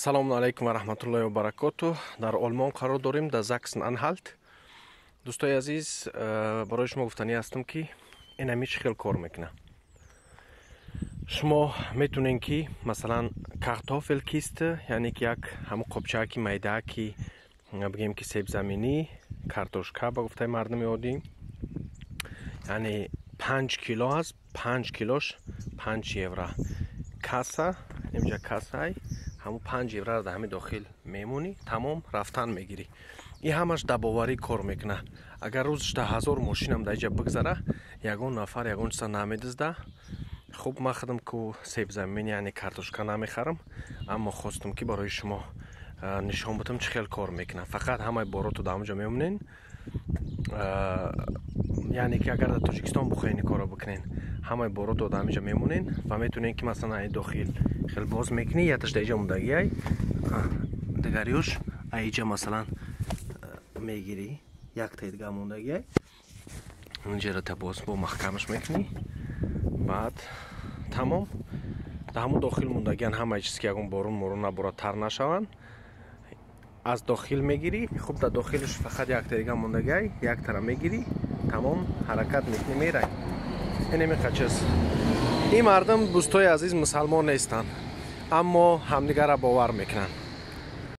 салому алайкум ва раҳматуллоҳи ва баракотуҳ. Дар Олмон қарор дорем, дар Заксен-Анҳальт. Дӯстои азиз, барои шумо гуфтанӣ ҳастам ки ин чӣ хел кор мекунад. Шумо метунен ки масалан картофел кисти, яъне ки як ҳамун қопчааки майдааки бигем ки себзаминӣ, картошка ба гуфтаи мардуми оддӣ, яъне 5 кило аст, 5 килош 5 евро. Касса, инҷа кассай ҳамун 5 евро дар ҳамин дохил мемонӣ, тамом рафтан мегирӣ. И ҳамаш дабоварӣ кор мекунад. Агар рӯзашта 1000 мошинам дар инҷа бигзара, ягон нафар ягон чиза намедизда. Хуб, ман худам ку себзамин, яъне картошка намехарам, аммо хостам ки барои шумо нишон будам чӣ хел кор мекунад. Фақат ҳамаи бороту дар онҷа мемонен. яъне ки агар дар Тоҷикистон бихоҳен ин корро бикунен, ҳамаи бороту дар онҷа мемонен ва метунен ки масалан ин дохил хел боз мекунӣ, яташ дар инҷа мондагиай, дигарёш айҷа масалан мегирӣ, якта дигар мондагиай, инҷаро та боз бо маҳкамаш мекунӣ. Баъд тамом дар ҳамун дохил мондагиан ҳамаи чиз ки ягон борун морун наборад тар нашаванд, аз дохил мегирӣ. Хуб, дар дохилаш фақат якта дигар мондагиай, яктара мегирӣ, тамом ҳаракат мекунӣ, мерай. ин меқа чиз. ин мардум дӯстои азиз мусалмон нестанд, аммо ҳамдигарро бовар мекунанд.